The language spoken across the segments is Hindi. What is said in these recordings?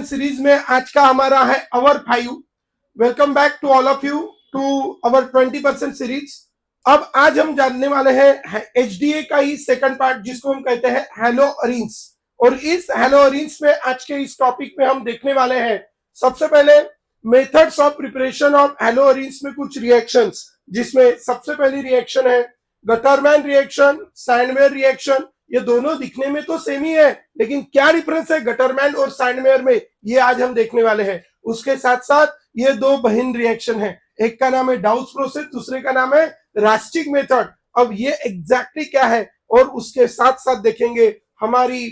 सीरीज में आज का हमारा है hour 5। Welcome back to all of you to our 20% series. अब आज हम जानने वाले हैं एचडीए का ही सेकंड पार्ट जिसको हम कहते हैं हेलो अरेंज। और इस हेलो अरेंज में आज के इस टॉपिक में हम देखने वाले हैं सबसे पहले methods of preparation of hello arrange में कुछ रिएक्शंस, जिसमें सबसे पहली रिएक्शन है गटरमैन रिएक्शन, सैंडवेयर रिएक्शन। ये दोनों दिखने में तो सेम ही है, लेकिन क्या डिफरेंस है गटरमैन और सैंडवेयर में, ये आज हम देखने वाले हैं। उसके साथ साथ ये दो बहन रिएक्शन है, एक का नाम है डाउस प्रोसेस, दूसरे का नाम है रास्टिक मेथड। अब ये एग्जैक्टली क्या है, और उसके साथ साथ देखेंगे हमारी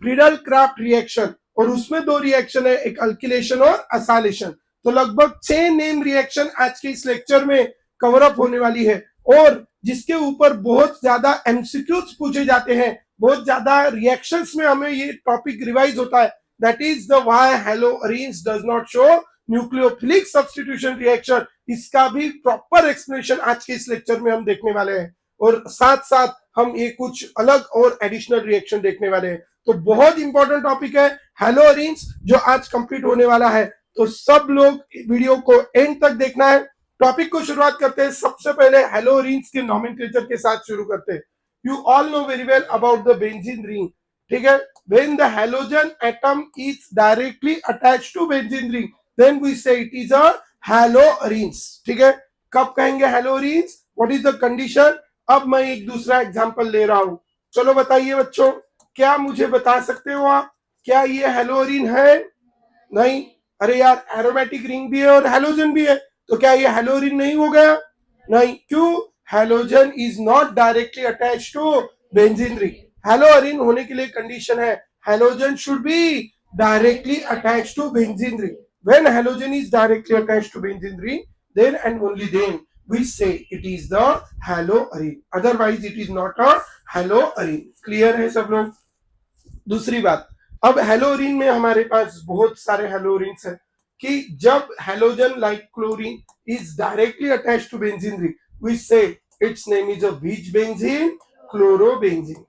प्रिडल क्राफ्ट रिएक्शन, और उसमें दो रिएक्शन है, एक अल्किलेशन और असाइलेशन। तो लगभग 6 नेम रिएक्शन आज के इस लेक्चर में कवर अप होने वाली है, और जिसके ऊपर बहुत ज्यादा एमसीक्यूज पूछे जाते हैं, बहुत ज्यादा रिएक्शंस में हमें ये टॉपिक रिवाइज होता है। That is the why hello arrange does not show nucleophilic substitution reaction. इसका भी प्रॉपर एक्सप्लेनेशन आज के इस लेक्चर में हम देखने वाले हैं, और साथ साथ हम ये कुछ अलग और एडिशनल रिएक्शन देखने वाले हैं। तो बहुत इंपॉर्टेंट टॉपिक है हेलो अरेंज जो आज कंप्लीट होने वाला है। तो सब लोग वीडियो को एंड तक देखना है। टॉपिक को शुरुआत करते हैं सबसे पहले हेलो अरेंज के नोमेनक्लेचर के साथ शुरू करते हैं। You all know very well about the benzene ring, ठीक है। When the halogen atom is directly attached to benzene ring then we say it is a haloarene, ठीक है। कब कहेंगे haloarene, what is the condition. अब मैं एक दूसरा एग्जांपल ले रहा हूं, चलो बताइए बच्चों, क्या मुझे बता सकते हो आप, क्या ये हेलो अरेंज है? नहीं। अरे यार, एरोमेटिक रिंग भी है और हैलोजन भी है, तो क्या ये हेलोरिन नहीं हो गया? नहीं। क्यों? Halogen is not directly attached to benzene ring. Haloarene होने के लिए कंडीशन है halogen should be directly attached to benzene ring. When halogen is directly attached to benzene ring then and only then we say it is the haloarine, otherwise it is not a haloarine। Clear है सब लोग? दूसरी बात, अब हेलोरिन में हमारे पास बहुत सारे हेलोरिन्स हैं कि जब halogen like chlorine is directly attached to benzene ring we say its name is a which benzene? Chlorobenzene।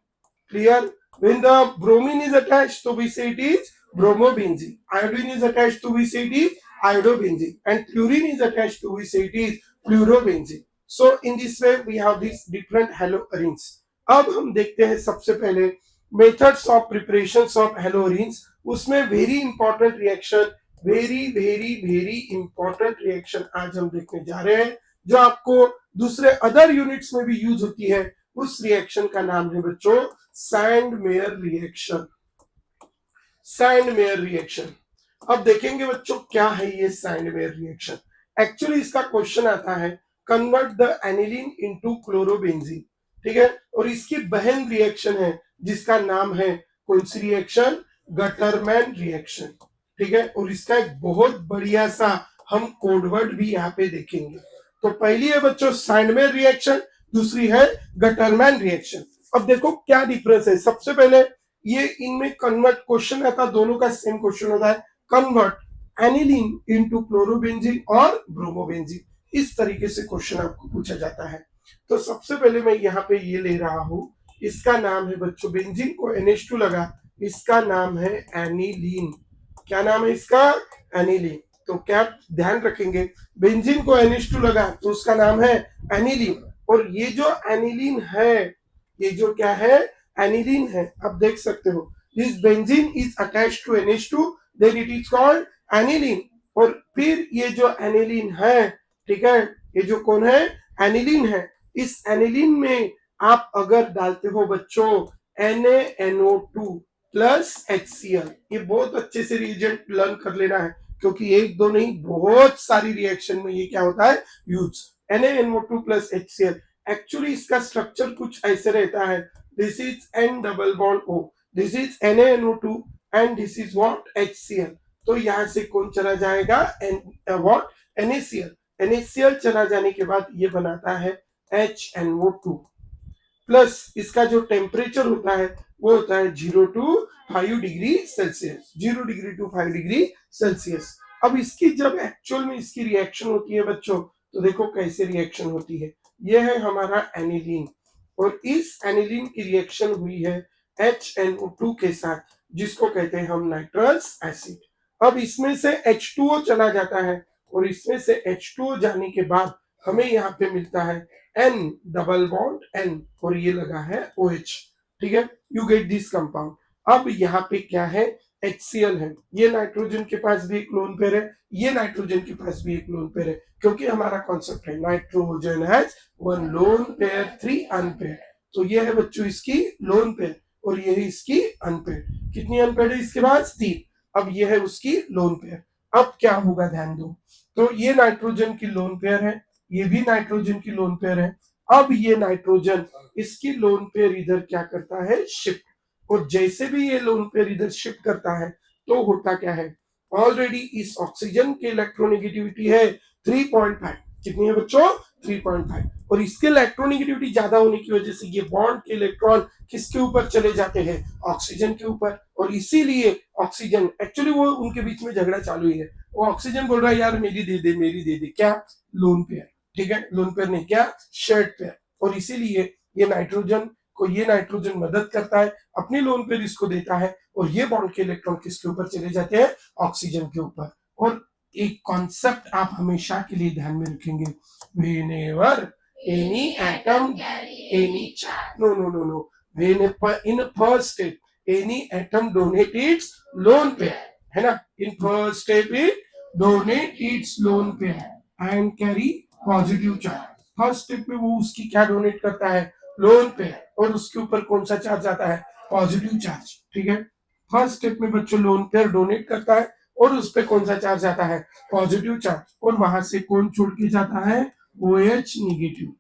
Clear? when the bromine is attached तो we say it is bromobenzene, iodine is attached to we say it is iodobenzene, and fluorine is attached to we say it is fluorobenzene। so in this way we have these different haloarenes। अब हम देखते हैं सबसे पहले मेथड्स ऑफ प्रिपरेशन ऑफ हेलोरिन्स। उसमें very important reaction, very important reaction आज हम देखने जा रहे हैं, जो आपको दूसरे अदर यूनिट्स में भी यूज होती है। उस रिएक्शन का नाम है बच्चों सैंडमेयर रिएक्शन। सैंडमेयर रिएक्शन, अब देखेंगे बच्चों क्या है ये सैंडमेयर रिएक्शन। एक्चुअली इसका क्वेश्चन आता है convert the aniline into chlorobenzene, ठीक है। और इसकी बहन रिएक्शन है जिसका नाम है कौन सी रिएक्शन? गटरमैन रिएक्शन, ठीक है। और इसका एक बहुत बढ़िया सा हम कोडवर्ड भी यहाँ पे देखेंगे। तो पहली है बच्चों सैंडमेयर रिएक्शन, दूसरी है गटरमैन रिएक्शन। अब देखो क्या डिफरेंस है। सबसे पहले ये इनमें कन्वर्ट क्वेश्चन आता है, दोनों का सेम क्वेश्चन होता है, कन्वर्ट एनिलीन इनटू क्लोरोबेंजीन और ब्रोमोबेंजीन। इस तरीके से क्वेश्चन आपको पूछा जाता है। तो सबसे पहले मैं यहाँ पे ये ले रहा हूं, इसका नाम है बच्चों, बेंजीन को NH2 लगा, इसका नाम है एनिलीन। क्या नाम है इसका? एनिलीन। तो क्या ध्यान रखेंगे, बेंजीन को NH2 लगा तो उसका नाम है एनिलीन, और ये जो एनिलीन है, ये जो क्या है? एनिलीन है। अब देख सकते हो this benzene is attached to NH2 then it is called aniline. और फिर ये जो एनिलीन है, ठीक है, ये जो कौन है? एनिलीन है। इस एनिलीन में आप अगर डालते हो बच्चों NaNO2 प्लस HCl, ये बहुत अच्छे से रिएजेंट लर्न कर लेना है, क्योंकि एक दो नहीं बहुत सारी रिएक्शन में ये क्या होता है use. NaNO2 plus HCl, actually इसका स्ट्रक्चर कुछ ऐसे रहता है, this is N double bond O, this is NaNO2 and this is what? HCl। तो यहां से कौन चला जाएगा? व्हाट? NaCl। NaCl चला जाने के बाद ये बनाता है HNO2 प्लस इसका जो टेम्परेचर होता है वो होता है 0 to 5 degree Celsius, 0 degree to 5 degree Celsius. अब इसकी जब एक्चुअल में इसकी रिएक्शन होती है बच्चों, तो देखो कैसे रिएक्शन होती है। ये है हमारा एनिलीन, और इस एनिलीन की रिएक्शन हुई है HNO2 के साथ, जिसको कहते हैं हम नाइट्रस एसिड। अब इसमें से H2O चला जाता है और इसमें से H2O जाने के बाद हमें यहाँ पे मिलता है N डबल बॉन्ड N और ये लगा है OH। ठीक है, यू गेट दिस कंपाउंड। अब यहाँ पे क्या है, HCl है, ये नाइट्रोजन के पास भी एक लोन पेयर है, ये नाइट्रोजन के पास भी एक लोन पेयर है, क्योंकि हमारा कॉन्सेप्ट है nitrogen has one lone pair 3 unpaired. तो ये है बच्चों इसकी लोन पेयर और ये है इसकी अनपेयर। कितनी अनपेयर है इसके पास, 3। अब ये है उसकी लोन पेयर। अब क्या होगा ध्यान दो, तो ये नाइट्रोजन की लोन पेयर है, ये भी नाइट्रोजन की लोन पेयर है। अब ये नाइट्रोजन इसकी लोन पेयर इधर क्या करता है, शिफ्ट। और जैसे भी ये लोन पेयर इधर शिफ्ट करता है तो होता क्या है, ऑलरेडी इस ऑक्सीजन की इलेक्ट्रोनेगेटिविटी है 3.5। कितनी है बच्चों, 3.5। और इसके इलेक्ट्रोनेगेटिविटी ज्यादा होने की वजह से ये बॉन्ड के इलेक्ट्रॉन किसके ऊपर चले जाते हैं, ऑक्सीजन के ऊपर। और इसीलिए ऑक्सीजन, एक्चुअली वो उनके बीच में झगड़ा चालू ही है, वो ऑक्सीजन बोल रहा है यार मेरी दे दे मेरी दे दे, क्या, लोन पेयर। ठीक है, लोन पेयर नहीं, क्या, शेयर्ड पेयर। और इसीलिए ये नाइट्रोजन को ये नाइट्रोजन मदद करता है, अपनी लोन पेयर इसको देता है और ये बॉन्ड के इलेक्ट्रॉन किसके ऊपर चले जाते हैं, ऑक्सीजन के ऊपर। और एक कॉन्सेप्ट आप हमेशा के लिए ध्यान में रखेंगे, whenever any atom any charge, no whenever in first step any atom donate its lone pair, है ना, in first step it donate its lone pair and carry positive charge। First step में वो उसकी क्या डोनेट करता है, लोन पेयर, और उसके ऊपर कौन सा चार्ज आता है, पॉजिटिव चार्ज। ठीक है, फर्स्ट स्टेप में बच्चों लोन पेयर डोनेट करता है और उस पे कौन सा चार्ज आता है, पॉजिटिव चार्ज, और वहां से कौन छोड़ के जाता है, OH निगेटिव।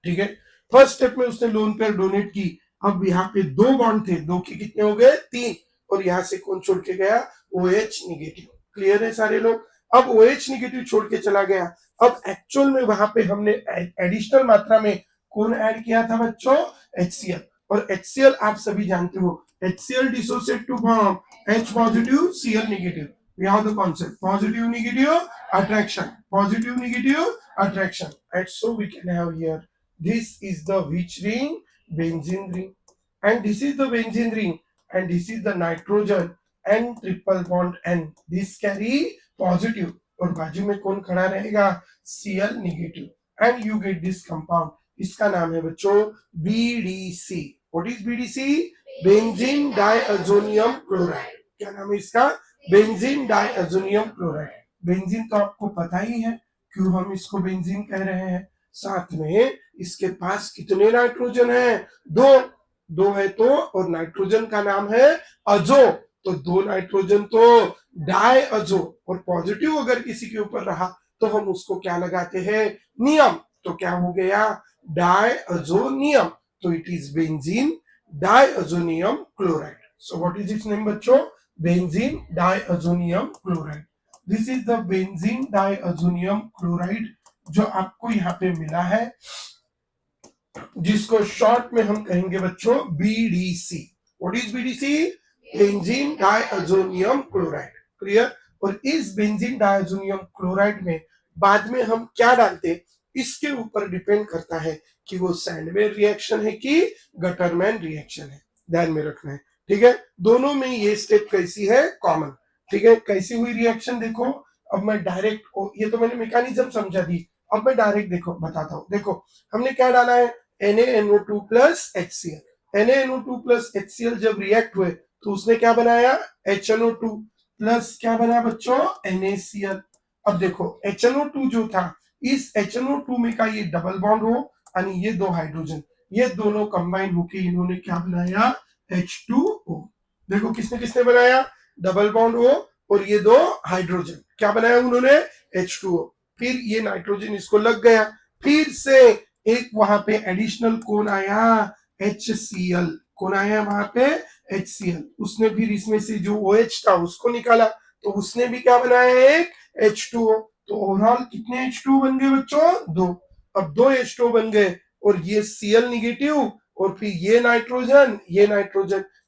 ठीक है, फर्स्ट स्टेप में उसने लोन पेयर डोनेट की। अब यहाँ पे 2 बॉन्ड थे, 2 के कितने हो गए, 3, और यहाँ से कौन छोड़ के गया, OH निगेटिव। क्लियर है सारे लोग। अब OH निगेटिव छोड़ के चला गया। अब एक्चुअल में वहां पे हमने एडिशनल मात्रा में कौन ऐड किया था बच्चों, HCl। और HCl आप सभी जानते हो, HCl dissociate to form H positive Cl negative। We have the concept positive negative attraction, positive negative attraction, and so we can have here, this is the which ring, benzene ring, and this is the benzene ring, and this is the nitrogen N triple bond N, this carry positive, और बाजू में कौन खड़ा रहेगा, Cl negative, and you get this compound। इसका नाम है बच्चों BDC। What is BDC? Benzene diazonium chloride. क्या नाम है इसका, बेंजीन डाइअज़ोनियम क्लोराइड। बेंजीन तो आपको पता ही है क्यों हम इसको बेंजीन कह रहे हैं। साथ में इसके पास कितने नाइट्रोजन है, 2 है तो, और नाइट्रोजन का नाम है अजो, तो 2 नाइट्रोजन तो डाइअजो, और पॉजिटिव अगर किसी के ऊपर रहा तो हम उसको क्या लगाते हैं, नियम। तो क्या हो गया, डाइअज़ोनियम। तो it is benzene diazonium chloride. So what is its name बच्चों, benzene diazonium chloride. This is the benzene diazonium chloride जो आपको यहाँ पे मिला है, जिसको शॉर्ट में हम कहेंगे बच्चों BDC। What is BDC, benzene diazonium chloride. Clear. और इस बेंजीन डाइअज़ोनियम क्लोराइड में बाद में हम क्या डालते, इसके ऊपर डिपेंड करता है कि वो सैंडवेयर रिएक्शन है कि गटरमैन रिएक्शन है, ध्यान में रखना है। ठीक है, दोनों में ये स्टेप कैसी है, कॉमन। ठीक है, कैसी हुई रिएक्शन देखो। अब मैं डायरेक्ट, ये तो मैंने मैकेनिज्म समझा दी, अब मैं डायरेक्ट देखो बताता हूँ। देखो हमने क्या डाला है, NaNO2 plus HCl। NaNO2 plus HCl जब रिएक्ट हुए तो उसने क्या बनाया, HNO2 प्लस क्या बनाया बच्चों, NaCl। अब देखो HNO2 जो था, इस HNO2 में का ये डबल बॉन्ड हो, यानी ये 2 हाइड्रोजन, ये दोनों कंबाइन होके इन्होंने क्या बनाया, H2O। देखो किसने किसने बनाया, डबल बॉन्ड हो और ये 2 हाइड्रोजन, क्या बनाया उन्होंने, H2O। फिर ये नाइट्रोजन इसको लग गया, फिर से एक वहां पे एडिशनल कौन आया, HCl। कौन आया वहां पे, HCl। उसने फिर इसमें से जो OH था उसको निकाला, तो उसने भी क्या बनाया, एक H2O। तो ओवरऑल कितने H2O बन गए बच्चों, 2। अब 2 H2O बन गए और ये Cl निगेटिव, और फिर ये नाइट्रोजन,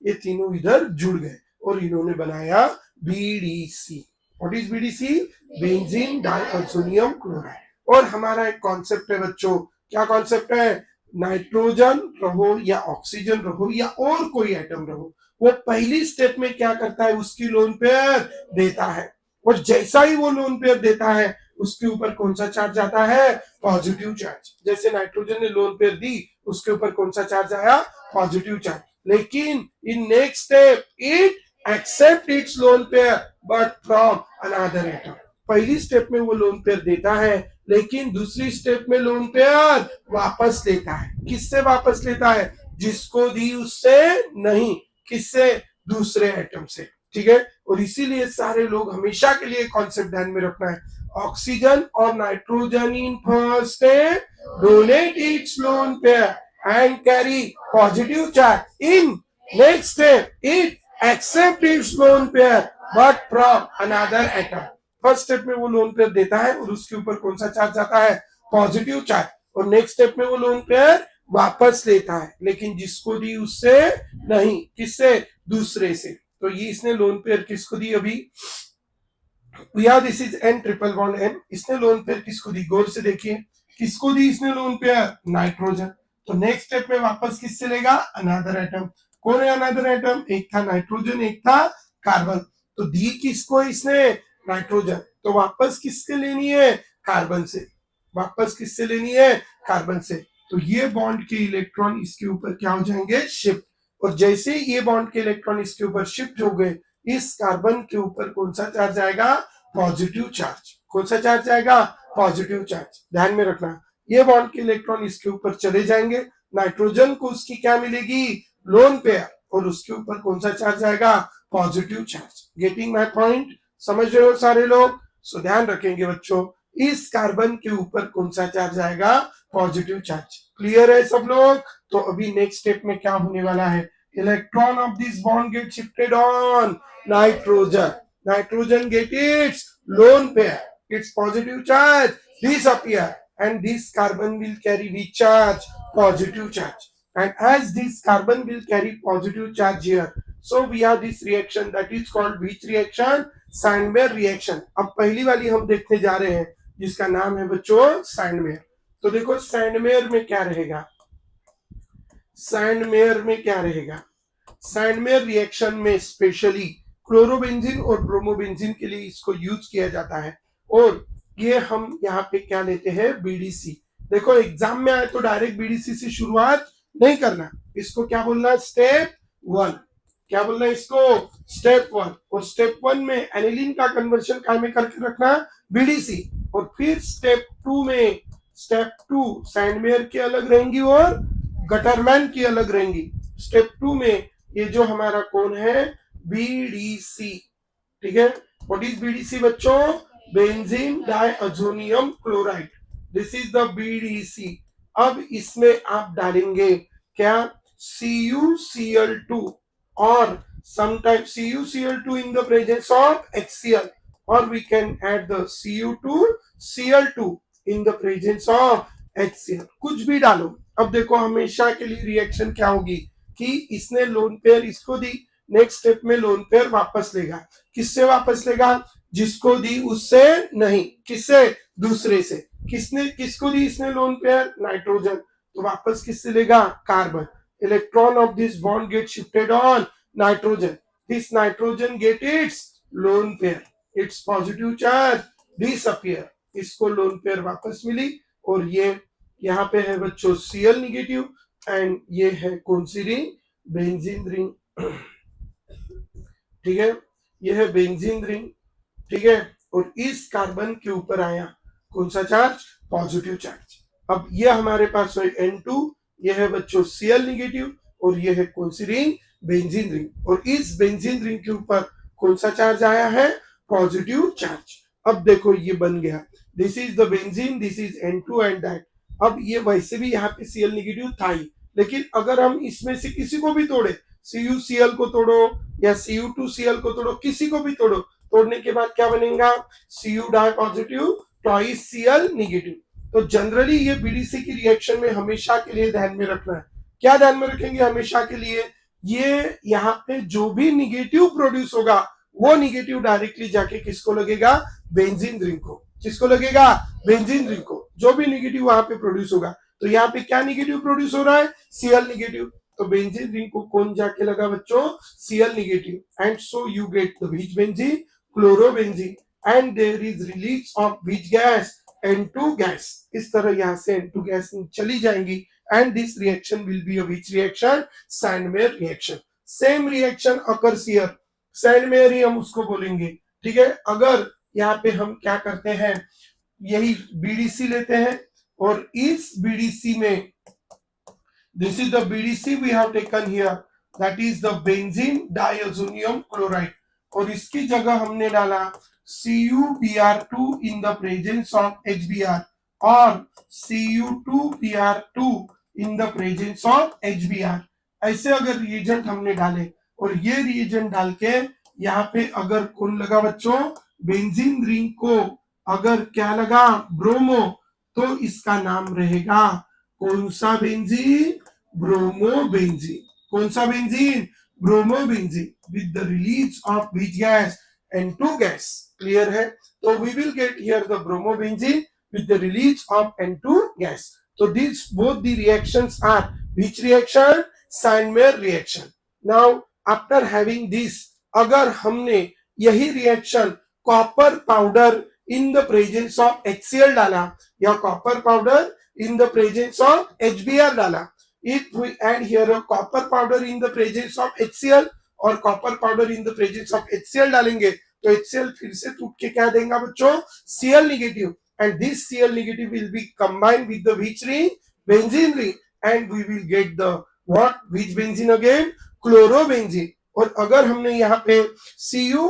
ये तीनों इधर जुड़ गए और इन्होंने बनाया BDC। What is BDC, benzene diazonium chloride. और हमारा एक कॉन्सेप्ट है बच्चों, क्या कॉन्सेप्ट है, नाइट्रोजन रहो या ऑक्सीजन रहो या और कोई एटम रहो, वो पहली स्टेप में क्या करता है, उसकी लोन पेयर देता है, और जैसा ही वो लोन पेयर देता है उसके ऊपर कौन सा चार्ज आता है, पॉजिटिव चार्ज। जैसे नाइट्रोजन ने लोन पेयर दी, उसके ऊपर कौन सा चार्ज आया, पॉजिटिव चार्ज। लेकिन in next step it accept its lone pair but from another atom. पहली स्टेप में वो लोन पेयर देता है, लेकिन दूसरी स्टेप में लोन पेयर वापस लेता है। किससे वापस लेता है, जिसको दी उससे नहीं, किससे, दूसरे एटम से। ठीक है, और इसीलिए सारे लोग हमेशा के लिए कॉन्सेप्ट ध्यान में रखना है, ऑक्सीजन और nitrogen in first step donate its lone pair and carry positive charge. In next step it accept its lone pair but from another atom. First step में वो लोन पेयर देता है और उसके ऊपर कौन सा चार्ज आता है, पॉजिटिव चार्ज, और नेक्स्ट स्टेप में वो लोन पेयर वापस लेता है, लेकिन जिसको दी उससे नहीं, किससे, दूसरे से। तो ये इसने लोन पेयर किसको दी अभी, this is N triple bond N. इसने लोन पेयर किसको दी, गौर से देखिए, किसको दी इसने लोन पेयर, नाइट्रोजन। तो नेक्स्ट स्टेप में वापस किससे लेगा, अनदर एटम। कौन है अनदर एटम, एक था नाइट्रोजन, एक था कार्बन। तो दी किसको इसने, नाइट्रोजन, तो वापस किससे लेनी है, कार्बन से, वापस किससे लेनी है, कार्बन से। तो ये बॉन्ड के इलेक्ट्रॉन इसके ऊपर क्या हो जाएंगे, शिफ्ट, और जैसे ये बॉन्ड के इलेक्ट्रॉन इसके ऊपर शिफ्ट हो गए, इस कार्बन के ऊपर कौन सा चार्ज आएगा, पॉजिटिव चार्ज। कौन सा चार्ज आएगा, पॉजिटिव चार्ज। ध्यान में रखना, ये बॉन्ड के इलेक्ट्रॉन इसके ऊपर चले जाएंगे, नाइट्रोजन को उसकी क्या मिलेगी, लोन पेयर, और उसके ऊपर कौन सा चार्ज आएगा, positive charge. Getting my point, समझ रहे हो सारे लोग। सो ध्यान रखेंगे बच्चों, इस कार्बन के ऊपर कौन सा चार्ज आएगा, पॉजिटिव चार्ज। क्लियर है सब लोग। तो अभी नेक्स्ट स्टेप में क्या होने वाला है, electron of this bond get shifted on nitrogen, nitrogen get its lone pair, its positive charge disappear, and this carbon will carry which charge, positive charge. And as this carbon will carry positive charge here, so we have this reaction that is called which reaction, Sandmeyer reaction. अब पहली वाली हम देखने जा रहे हैं जिसका नाम है बच्चों सैंडमेयर। तो देखो सैंडमेयर में क्या रहेगा, सैंडमेयर में क्या रहेगा, सैंडमेयर रिएक्शन में स्पेशली क्लोरोबेंजीन और ब्रोमोबेंजीन के लिए इसको यूज किया जाता है, और ये हम यहाँ पे क्या लेते हैं, बीडीसी। देखो एग्जाम में आए तो डायरेक्ट बीडीसी से शुरुआत नहीं करना, इसको क्या बोलना, स्टेप वन। क्या बोलना है इसको, स्टेप वन। और स्टेप वन में एनिलीन का कन्वर्शन काय में करके रखना, बीडीसी। और फिर स्टेप टू में, स्टेप टू सैंडमेयर की अलग रहेंगी और गटरमैन की अलग रहेंगी। स्टेप टू में ये जो हमारा कौन है, बीडीसी। ठीक है, व्हाट इज बीडीसी बच्चों, benzene diazonium chloride, this is the BDC. अब इसमें आप डालेंगे क्या, CuCl2 और sometimes CuCl2 in the presence of HCl, or we can add the Cu2Cl2 in the presence of HCl, कुछ भी डालो। अब देखो हमेशा के लिए रिएक्शन क्या होगी कि इसने लोन पेयर इसको दी, नेक्स्ट स्टेप में लोन पेयर वापस लेगा, किससे वापस लेगा, जिसको दी उससे नहीं, किससे, दूसरे से। किसने, किसको दी इसने लोन पेयर, नाइट्रोजन, तो वापस किससे लेगा, carbon. Electron of this bond get shifted on nitrogen, this nitrogen get its lone pair, its positive charge disappear, इसको लोन पेयर वापस मिली, और ये यहाँ पे है बच्चों Cl निगेटिव, एंड ये है कौन सी रिंग, बेंजीन रिंग। ठीक है, ये है बेंजीन रिंग। ठीक है, और इस कार्बन के ऊपर आया कौन सा चार्ज, पॉजिटिव चार्ज। अब ये हमारे पास है N2, ये है बच्चों Cl निगेटिव, और ये है कौन सी रिंग, बेंजीन रिंग, और इस बेंजीन रिंग के ऊपर कौन सा चार्ज आया है, पॉजिटिव चार्ज। अब देखो ये बन गया, this is the benzene, this is N2 and that. अब ये वैसे भी यहाँ पे Cl निगेटिव था ही, लेकिन अगर हम इसमें से किसी को भी तोड़े, CuCl को तोड़ो या Cu2Cl को तोड़ो, किसी को भी तोड़ो, तोड़ने के बाद क्या बनेगा, Cu di positive twice Cl negative. तो जनरली ये बीडीसी की रिएक्शन में हमेशा के लिए ध्यान में रखना है, क्या ध्यान में रखेंगे हमेशा के लिए, ये यहाँ पे जो भी निगेटिव प्रोड्यूस होगा वो निगेटिव डायरेक्टली जाके किसको लगेगा, बेंजीन रिंग को। किसको लगेगा, बेंजीन रिंग को। जो भी निगेटिव वहां पे प्रोड्यूस होगा, तो यहाँ पे क्या निगेटिव प्रोड्यूस हो रहा है, Cl निगेटिव, तो बेंजीन रिंग को कौन जाके लगा बच्चों, Cl negative, and so you get the which benzene, chlorobenzene, and there is release of which gas, N2 gas. इस तरह यहाँ से N2 गैस चली जाएंगी, and this reaction will be a which reaction, Sandmeyer reaction. Same reaction occurs here, Sandmeyer ही हम उसको बोलेंगे, ठीक है। अगर यहाँ पे हम क्या करते हैं, यही बीडीसी लेते हैं, और इस बीडीसी में, this is the BDC we have taken here, that is the benzene diazonium chloride, और इसकी जगह हमने डाला CuBr2 in the presence of HBr, और Cu2Br2 in the presence of HBr। ऐसे अगर रिएजेंट हमने डाले, और ये रिएजेंट डाल के यहाँ पे अगर कौन लगा बच्चों, बेंजीन रिंग को अगर क्या लगा, ब्रोमो, तो इसका नाम रहेगा कौन सा बेंजीन, ब्रोमोबेंजीन। कौन सा benzene, bromobenzene, with the release of which gas, N2 gas. Clear है, तो we will get here the bromobenzene with the release of N2 gas. So these both the reactions are which reaction, Sandmeyer reaction. Now after having this, अगर हमने यही reaction copper powder in the presence of HCl डाला, या copper powder in the presence of HBr डाला, if we add here a copper powder in the presence of HCl और copper powder in the presence of HCl डालेंगे, तो HCl फिर से टूट के क्या देगा बच्चों, Cl negative, and this Cl negative will be combined with the which ring, benzene ring, and we will get the what, which benzene again, chlorobenzene। और अगर हमने यहाँ पे Cu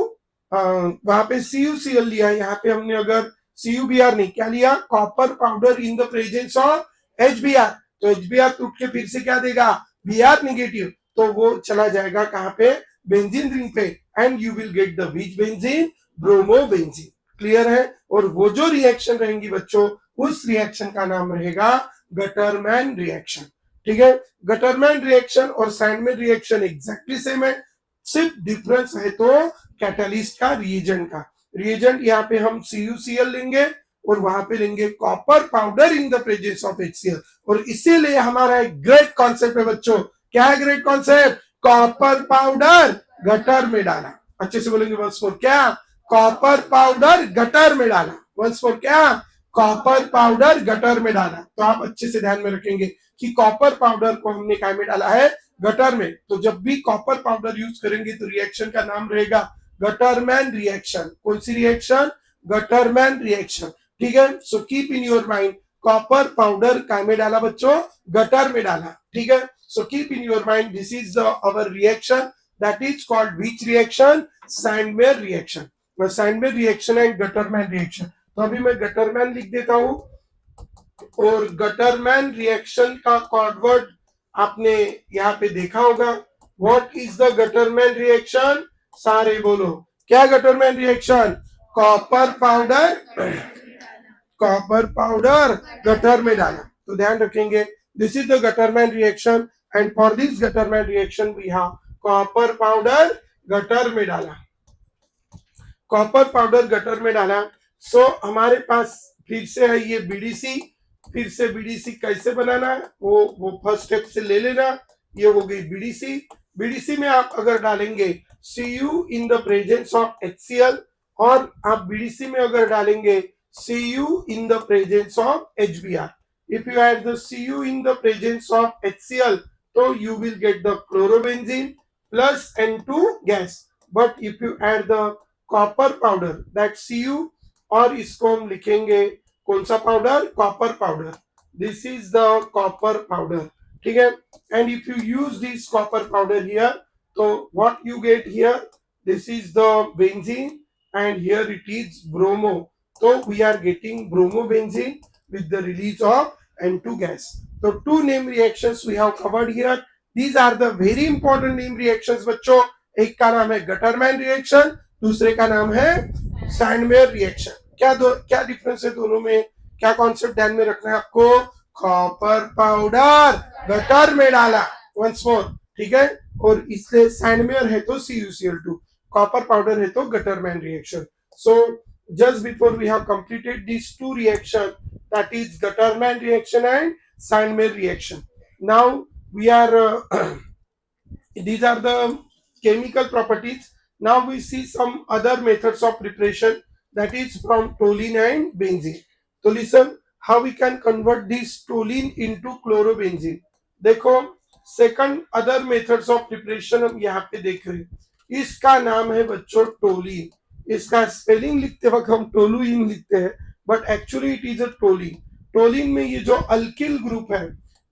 वहां पे CuCl लिया, यहाँ पे हमने अगर CuBr नहीं, क्या लिया, copper powder in the presence of HBr, तो HBr टूट के फिर से क्या देगा, Br नेगेटिव, तो वो चला जाएगा कहाँ पे, बेंजीन रिंग पे, and you will get the which benzene, bromobenzene. Clear है, और वो जो रिएक्शन रहेंगी बच्चों, उस रिएक्शन का नाम रहेगा गटरमैन रिएक्शन। ठीक है, गटरमैन रिएक्शन और सैंडमेयर रिएक्शन एग्जैक्टली सेम है, सिर्फ डिफरेंस है तो कैटलिस्ट का, रिएजेंट का। रिएजेंट यहाँ पे हम CuCl लेंगे, और वहां पे लेंगे copper powder in the presence of HCl, और इसीलिए हमारा एक ग्रेट कॉन्सेप्ट है बच्चों, क्या है great concept, copper powder gutter में डाला। अच्छे से बोलेंगे बस फॉर क्या, कॉपर पाउडर गटर में डाला, वंस फॉर क्या, कॉपर पाउडर गटर में डाला। तो आप अच्छे से ध्यान में रखेंगे कि कॉपर पाउडर को हमने क्या में डाला है, गटर में। तो जब भी कॉपर पाउडर यूज करेंगे तो रिएक्शन का नाम रहेगा गटरमैन रिएक्शन। कौन सी रिएक्शन, गटरमैन रिएक्शन। ठीक है, सो keep in your mind, copper powder काय में डाला बच्चों, गटर में डाला। ठीक है, सो keep in your mind, this is our reaction, that is called which reaction, Sandmeyer reaction. Sandmeyer reaction and Gattermann reaction. तो अभी मैं गटरमैन लिख देता हूं, और गटरमैन रिएक्शन का कॉर्डवर्ड आपने यहाँ पे देखा होगा। What is the Gattermann reaction, सारे बोलो, क्या Gattermann reaction, copper powder, copper powder gutter में डाला। तो ध्यान रखेंगे, this is the Gattermann reaction, and for this Gattermann reaction we have copper powder gutter में डाला, कॉपर पाउडर गटर में डाला। सो हमारे पास फिर से है ये बीडीसी। फिर से बीडीसी कैसे बनाना है वो फर्स्ट स्टेप से ले लेना। ये हो गई बीडीसी। बीडीसी में आप अगर डालेंगे Cu in the presence of HCl, और आप बीडीसी में अगर डालेंगे Cu in the presence of HBr, if you add the Cu in the presence of HCl, तो you will get the chlorobenzene plus N2 gas. But if you add the copper powder, that Cu, और इसको हम लिखेंगे कौन सा powder, copper powder, this is the copper powder. ठीक है, and if you use this copper powder here, तो what you get here, this is the benzene, and here it is bromo, तो we are getting bromobenzene with the release of N2 gas. So two name reactions we have covered here. These are the very important name reactions बच्चों। एक का नाम है गटरमैन रिएक्शन, दूसरे का नाम है सैंडमेयर रिएक्शन। क्या डिफरेंस है दोनों में, क्या कॉन्सेप्ट ध्यान में रखना है आपको, कॉपर पाउडर गटर में डाला, वंस मोर। ठीक है, और इसलिए सैंडमेयर है तो CuCl2, कॉपर पाउडर है तो Gattermann reaction. So just before we have completed these two reactions, that is Gutterman reaction and Sandmeyer reaction. Now we are these are the chemical properties. Now we see some other methods of preparation, that is from toluene and benzene. So listen how we can convert this toluene into chlorobenzene. देखो second other methods of preparation हम यहाँ पे देख रहे हैं. इसका नाम है बच्चों टोलीन. इसका स्पेलिंग लिखते वक्त हम टोलुइन लिखते हैं, बट एक्चुअली इट इज अ टोलीन. टोलीन में ये जो अल्किल ग्रुप है,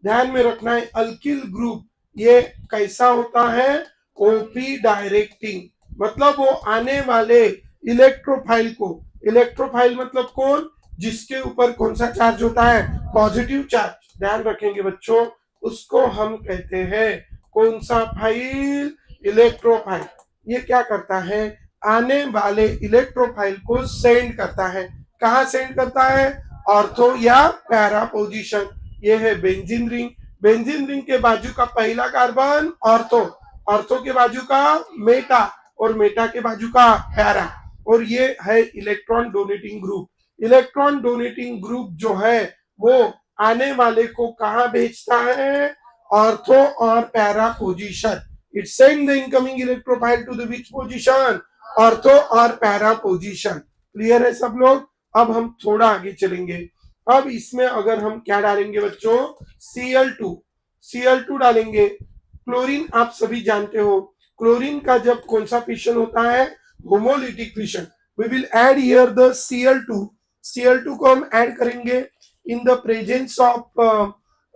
ध्यान में रखना है, अल्किल ग्रुप ये कैसा होता है, ओपी डायरेक्टिंग. मतलब वो आने वाले इलेक्ट्रोफाइल को, इलेक्ट्रोफाइल मतलब कौन, जिसके ऊपर कौन सा चार्ज होता है, पॉजिटिव चार्ज. ध्यान रखेंगे बच्चों, उसको हम कहते हैं कौन सा फाइल, इलेक्ट्रोफाइल. ये क्या करता है, आने वाले इलेक्ट्रोफाइल को सेंड करता है. कहा सेंड करता है, ऑर्थो या पैरा पोजीशन. ये है बेंजीन रिंग. बेंजीन रिंग के बाजू का पहला कार्बन ऑर्थो, ऑर्थो के बाजू का मेटा, और मेटा के बाजू का पैरा. और ये है electron donating group. Electron donating group जो है वो आने वाले को कहा भेजता है, ऑर्थो और para position. It send the incoming electrophile to the which position, ortho और पैरा पोजीशन. क्लियर है सब लोग. अब हम थोड़ा आगे चलेंगे. अब इसमें अगर हम क्या डालेंगे बच्चों, Cl2, Cl2 डालेंगे. क्लोरीन आप सभी जानते हो, क्लोरीन का जब कौन सा फिशन होता है, homolytic fission. We will add here the Cl2. Cl2 को हम ऐड करेंगे in the presence of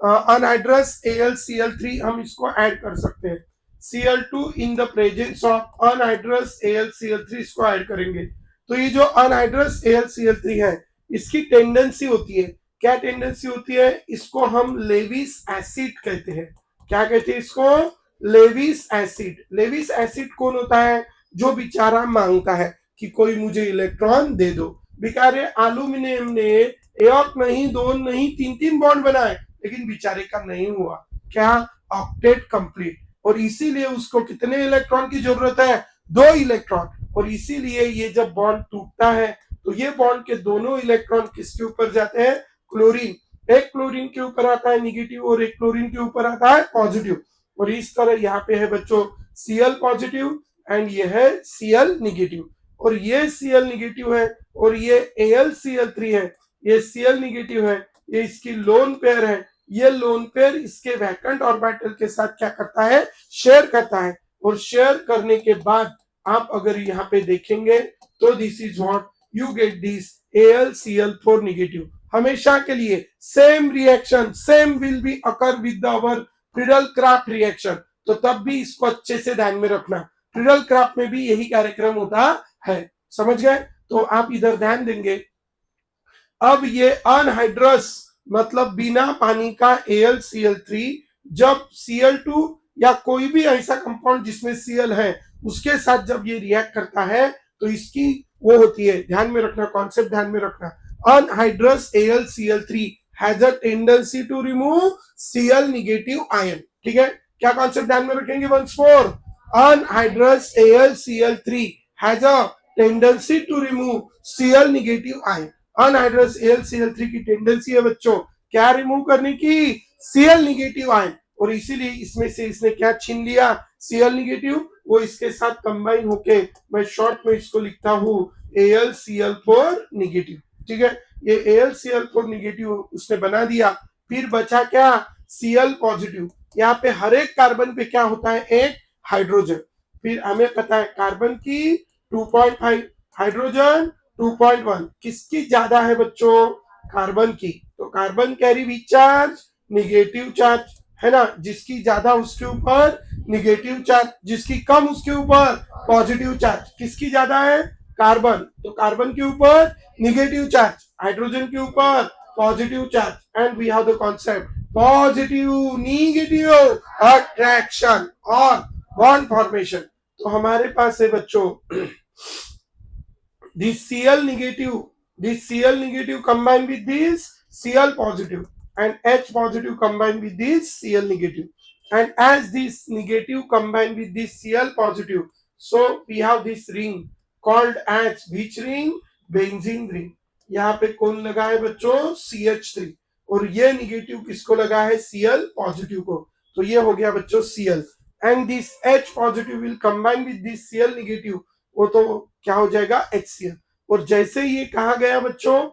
anhydrous AlCl3. हम इसको ऐड कर सकते हैं. Cl2 in the presence of anhydrous AlCl3 इसको ऐड करेंगे. तो ये जो अनहाइड्रस AlCl3 है, इसकी टेंडेंसी होती है, क्या टेंडेंसी होती है, इसको हम लेविस एसिड कहते हैं. क्या कहते हैं इसको, लेविस एसिड. लेविस एसिड कौन होता है, जो बेचारा मांगता है कि कोई मुझे इलेक्ट्रॉन दे दो. बेचारे एल्यूमिनियम ने एक नहीं, दो नहीं, तीन तीन बॉन्ड बनाए, लेकिन बेचारे का नहीं हुआ, क्या, ऑक्टेट कंप्लीट. और इसीलिए उसको कितने इलेक्ट्रॉन की जरूरत है, 2 इलेक्ट्रॉन. और इसीलिए ये जब बॉन्ड टूटता है तो ये बॉन्ड के दोनों इलेक्ट्रॉन किसके ऊपर जाते हैं, क्लोरीन. एक क्लोरीन के ऊपर आता है निगेटिव और एक क्लोरीन के ऊपर आता है पॉजिटिव. और इस तरह यहाँ पे है बच्चों Cl पॉजिटिव एंड ये है Cl निगेटिव. और ये Cl निगेटिव है और ये AlCl3 है, ये Cl निगेटिव है, ये इसकी लोन पेयर है. ये लोन पेयर इसके वैकेंट ऑर्बिटल के साथ क्या करता है, शेयर करता है. और शेयर करने के बाद आप अगर यहाँ पे देखेंगे तो this is what you get, this AlCl4 negative. हमेशा के लिए same reaction, same will be occur with our Friedel Crafts reaction. तो तब भी इसको अच्छे से ध्यान में रखना, फ्रीडल क्राफ्ट में भी यही कार्यक्रम होता है. समझ गए. तो आप इधर ध्यान देंगे. अब ये अनहाइड्रस मतलब बिना पानी का AlCl3 जब Cl2 या कोई भी ऐसा कंपाउंड जिसमें Cl है उसके साथ जब ये रिएक्ट करता है तो इसकी वो होती है, ध्यान में रखना, कॉन्सेप्ट ध्यान में रखना, anhydrous AlCl3 has a tendency to remove Cl negative ion. ठीक है, क्या कॉन्सेप्ट ध्यान में रखेंगे, once more, anhydrous AlCl3 has a tendency to remove Cl negative ion. Anhydrous AlCl3 की टेंडेंसी है बच्चों क्या रिमूव करने की, Cl नेगेटिव आयन. और इसीलिए इसमें से इसने क्या छीन लिया, Cl नेगेटिव. वो इसके साथ कंबाइन होके मैं शॉर्ट में इसको लिखता हूँ AlCl4 नेगेटिव. ठीक है, ये AlCl4 नेगेटिव उसने बना दिया. फिर बचा क्या, Cl पॉजिटिव. यहाँ पे हर एक कार्बन पे क्या होता है, एक हाइड्रोजन. फिर हमें पता है कार्बन की 2.5, हाइड्रोजन 2.1. किसकी ज्यादा है बच्चों, कार्बन की. तो carbon carry which charge, negative charge है ना. जिसकी ज्यादा उसके ऊपर निगेटिव चार्ज, जिसकी कम उसके ऊपर पॉजिटिव चार्ज. किसकी ज्यादा है, कार्बन, तो कार्बन के ऊपर निगेटिव चार्ज, हाइड्रोजन के ऊपर positive charge. And we have the concept positive negative attraction और बॉन्ड फॉर्मेशन. तो हमारे पास है बच्चों this Cl negative combined with this Cl positive and H positive combined with this Cl negative. And as this negative combined with this Cl positive, so we have this ring called as which ring, benzene ring. यहाँ पे कौन लगा है बच्चों, CH3. और ये निगेटिव किसको लगा है, Cl पॉजिटिव को. तो ये हो गया बच्चों Cl and this H positive will combine with this Cl negative, वो तो क्या हो जाएगा HCl। और जैसे ये कहा गया बच्चों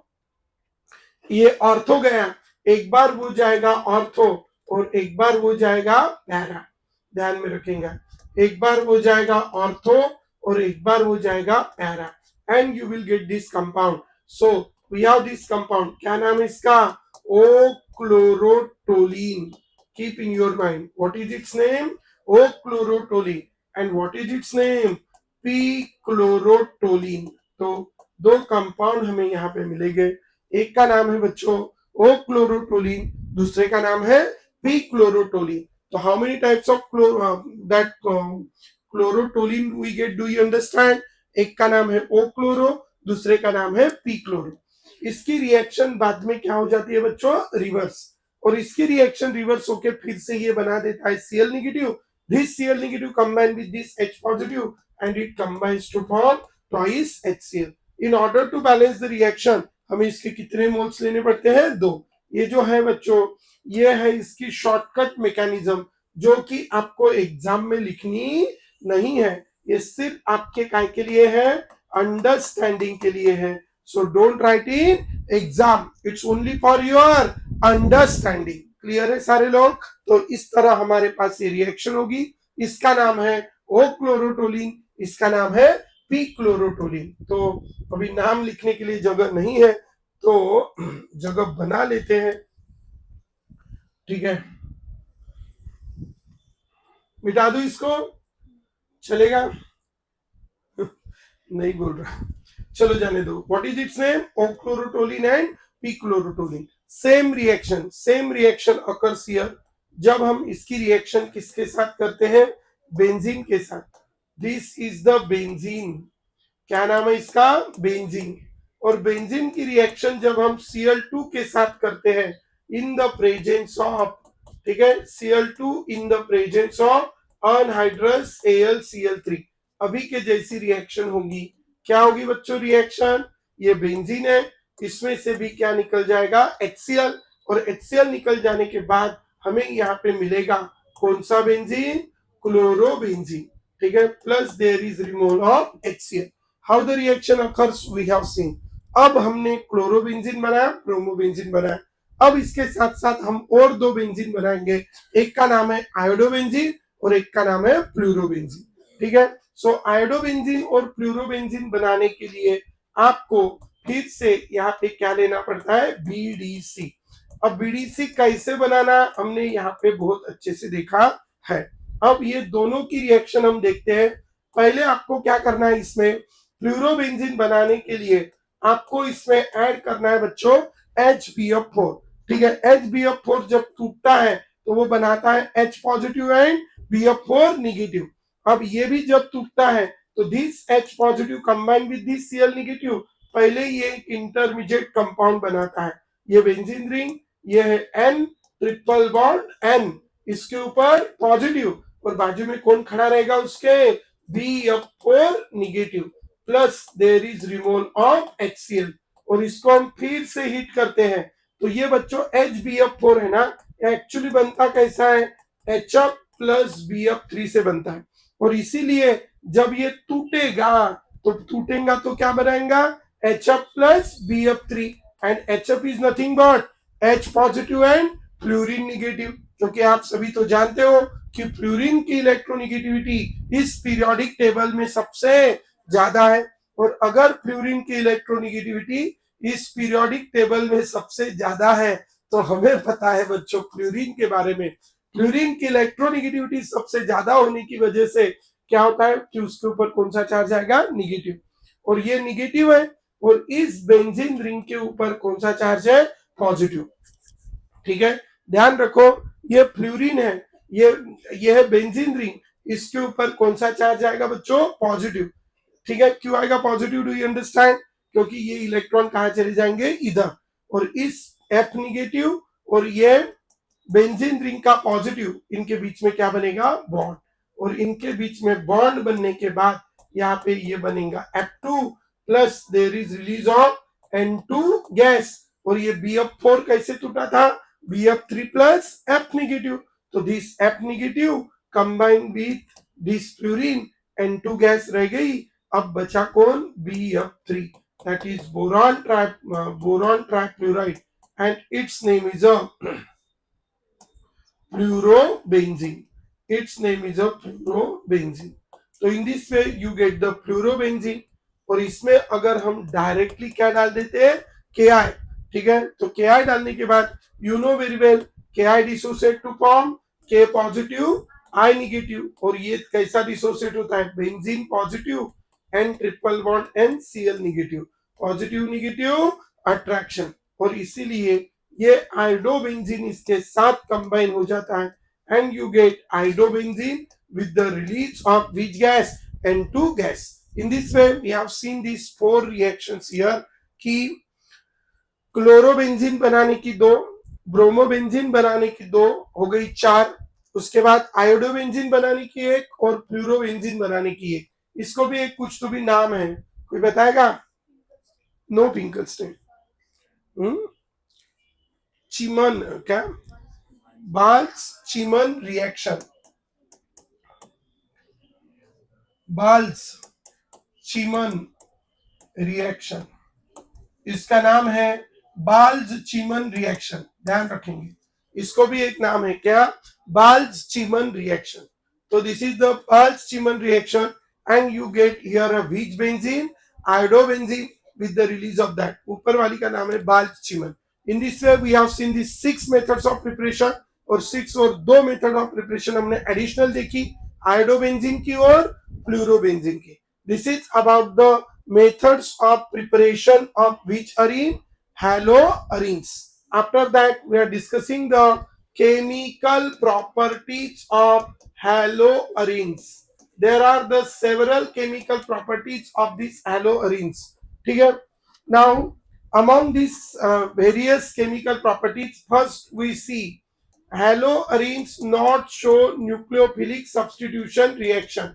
ये ऑर्थो गया, एक बार वो जाएगा ऑर्थो और एक बार वो जाएगा पैरा, ध्यान में रखेंगे, एक बार वो जाएगा ऑर्थो और एक बार वो जाएगा para and you will get this compound. So we have this compound, क्या नाम है इसका, o chlorotoluene. Keep in your mind what is its name, o chlorotoluene and what is its name, p chlorotoluene. तो दो कंपाउंड हमें यहाँ पे मिलेंगे, एक का नाम है बच्चों ओ क्लोरोटोलिन, दूसरे का नाम है पी क्लोरोटोलिन। तो how many types of that chlorotoluene we get, do you understand, एक का नाम है ओ क्लोरो, दूसरे का नाम है पी क्लोरो। इसकी रिएक्शन बाद में क्या हो जाती है बच्चों, रिवर्स, और इसकी रिएक्शन रिवर्स होकर फिर से ये बना देता है Cl negative, this Cl negative combine with this H positive and it combines to form twice HCl। In order to balance the reaction हमें इसके कितने मोल्स लेने पड़ते हैं, 2। ये जो है बच्चों ये है इसकी शॉर्टकट मैकेनिज्म जो कि आपको एग्जाम में लिखनी नहीं है, ये सिर्फ आपके काय के लिए है, अंडरस्टैंडिंग के लिए है। So don't write in exam, it's only for your understanding. Clear है सारे लोग। तो इस तरह हमारे पास ये रिएक्शन होगी, इसका नाम है ओ क्लोरोटोलिन, इसका नाम है पी क्लोरोटोलिन। तो अभी नाम लिखने के लिए जगह नहीं है तो जगह बना लेते हैं, ठीक है, मिटा दो इसको, चलेगा नहीं बोल रहा, चलो जाने दो। What is its name, o chlorotoluene and p chlorotoluene. Same reaction occurs here, जब हम इसकी रिएक्शन किसके साथ करते हैं, बेंजीन के साथ। दिस इज द बेंजीन, क्या नाम है इसका, बेंजीन। और बेंजीन की रिएक्शन जब हम Cl2 के साथ करते हैं इन द प्रेजेंस ऑफ, ठीक है, Cl2 in the presence of anhydrous AlCl3, अभी के जैसी रिएक्शन होगी। क्या होगी बच्चों रिएक्शन, ये बेंजीन है, इसमें से भी क्या निकल जाएगा HCl, और HCl निकल जाने के बाद हमें यहाँ पे मिलेगा कौन सा बेंजीन, क्लोरोबेंजीन, ठीक है, plus there is removal of HCl। How the reaction occurs we have seen. अब हमने क्लोरोबेंजीन बनाया, ब्रोमोबेंजीन बनाया, अब इसके साथ साथ हम और 2 बेंजीन बनाएंगे, एक का नाम है आयोडोबेंजीन और एक का नाम है फ्लूरोबेंजीन, ठीक है। सो आयोडोबेंजीन और फ्लूरोबेंजीन बनाने के लिए आपको फिर से यहाँ पे क्या लेना पड़ता है, BDC। अब BDC कैसे बनाना हमने यहाँ पे बहुत अच्छे से देखा है। अब ये दोनों की रिएक्शन हम देखते हैं। पहले आपको क्या करना है, इसमें फ्लूरोबेंजीन बनाने के लिए आपको इसमें ऐड करना है बच्चों HbF4, ठीक है। HbF4 जब टूटता है तो वो बनाता है H positive and BF4 negative. अब ये भी जब टूटता है तो this H positive combine with this Cl negative, पहले ये एक इंटरमीडिएट कंपाउंड बनाता है, ये बेंजीन रिंग, ये है N ट्रिपल बॉन्ड N, इसके ऊपर पॉजिटिव और बाजू में कौन खड़ा रहेगा उसके, BF4 negative, plus there is removal of HCl, और इसको हम फिर से हिट करते हैं। तो ये बच्चों HbF4 है ना, एक्चुअली बनता कैसा है, HF प्लस BF3 से बनता है, और इसीलिए जब ये टूटेगा तो क्या बनाएगा, HF plus BF3 and HF is nothing but H positive and fluorine negative, क्योंकि आप सभी तो जानते हो कि फ्लोरीन की इलेक्ट्रोनेगेटिविटी इस पीरियोडिक टेबल में सबसे ज्यादा है, और अगर फ्लोरीन की इलेक्ट्रोनेगेटिविटी इस पीरियोडिक टेबल में सबसे ज्यादा है तो हमें पता है बच्चों फ्लोरीन के बारे में, फ्लोरीन की इलेक्ट्रोनेगेटिविटी सबसे ज्यादा होने की वजह से क्या होता है कि उसके ऊपर कौन सा चार्ज आएगा, नेगेटिव, और ये नेगेटिव है, और इस बेंजीन रिंग के ऊपर कौन सा चार्ज है, पॉजिटिव, ठीक है। ध्यान रखो ये फ्लोरीन है, ये है बेंजीन रिंग, इसके ऊपर कौन सा चार्ज आएगा बच्चों, पॉजिटिव, ठीक है। क्यों आएगा पॉजिटिव, डू यू अंडरस्टैंड, क्योंकि ये इलेक्ट्रॉन कहाँ चले जाएंगे, इधर, और इस F नेगेटिव और ये बेंजीन रिंग का पॉजिटिव, इनके बीच में क्या बनेगा, बॉन्ड, और इनके बीच में बॉन्ड बनने के बाद यहाँ पे ये बनेगा F2 plus there is release of N2 gas, और ये BF4 कैसे टूटा था, BF3 प्लस F नेगेटिव, तो this F negative combine with this fluorine N2 gas रह गई। अब बचा कौन? BF3, that is boron trifluoride and its name is a fluorobenzene. Its name is a fluorobenzene. तो in this way you get the fluorobenzene. और इसमें अगर हम डायरेक्टली क्या डाल देते हैं? KI, ठीक है। तो KI डालने के बाद you know very well KI dissociate to form K positive I negative. और ये कैसा डिसोसिएट होता है? Benzene positive and triple bond NCl negative, positive negative attraction. और इसीलिए ये आइडोबेंजीन इसके साथ कंबाइन हो जाता है and you get iodobenzene with the release of which gas? N2 gas. In this way we have seen these 4 reactions here कि क्लोरोबेंजीन बनाने की 2, ब्रोमोबेंजीन बनाने की 2 हो गई 4, उसके बाद आयोडोबेंजीन बनाने की 1 और फ्लोरोबेंजीन बनाने की 1। इसको भी एक कुछ तो भी नाम है, कोई बताएगा? नो फिंकलस्टीन, चिमन, क्या? बाल्स-चिमन रिएक्शन, बाल्स-चिमन रिएक्शन, इसका नाम है बाल्स-चिमन रिएक्शन। ध्यान रखेंगे, इसको भी एक नाम है, क्या? Balz Schiemann reaction. तो this is the Balz Schiemann reaction and you get here a which benzene? Iodobenzene with the release of that. ऊपर वाली का नाम है बाल्स-चिमन। In this way we have seen these 6 methods of preparation और 6 और 2 मेथड ऑफ प्रिपरेशन हमने एडिशनल देखी, आयोडोबेंजीन की और फ्लोरोबेंजीन की। This is about the methods of preparation of which arene? Haloarenes. After that we are discussing the chemical properties of haloarenes. There are the several chemical properties of this haloarenes, ठीक है। Now among these various chemical properties, first we see haloarenes not show nucleophilic substitution reaction।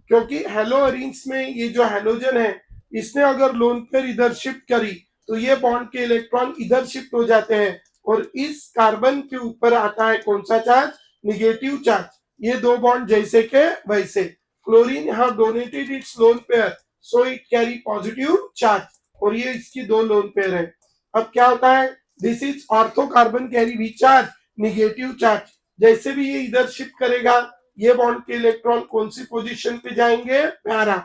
क्योंकि haloarenes में ये जो हैलोजन है, इसने अगर लोन पेयर इधर शिफ्ट करी तो ये बॉन्ड के इलेक्ट्रॉन इधर शिफ्ट हो जाते हैं और इस कार्बन के ऊपर आता है कौन सा चार्ज? Negative charge. ये 2 बॉन्ड जैसे के वैसे। Chlorine have donated it's lone pair so it carry positive charge और ये इसकी 2 लोन पेयर है। अब क्या होता है? This is ortho carbon carry which charge? Negative charge. जैसे भी ये इधर शिफ्ट करेगा, ये बॉन्ड के इलेक्ट्रॉन कौन सी पोजीशन पे जाएंगे? पैरा।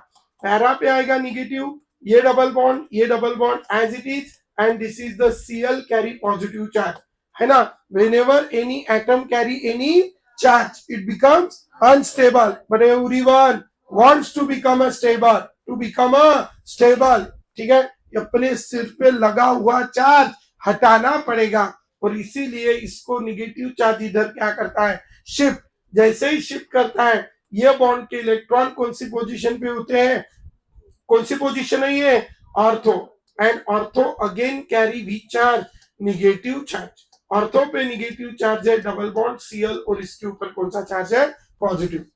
पैरा पे आएगा नेगेटिव, ये double bond as it is and this is the Cl carry positive charge, है ना। Whenever any atom carry any charge it becomes unstable, but everyone wants to become a stable, ठीक है। अपने सिर पे लगा हुआ चार्ज हटाना पड़ेगा और इसीलिए इसको नेगेटिव चार्ज इधर क्या करता है? शिफ्ट। जैसे ही शिफ्ट करता है, ये बॉन्ड के इलेक्ट्रॉन कौन सी पोजीशन पे होते हैं? कौन सी पोजीशन है ये? Ortho. And ortho again carry which charge? Negative charge. Ortho पे नेगेटिव चार्ज है, डबल बॉन्ड Cl और इसके ऊपर कौन सा चार्ज है? पॉजिटिव।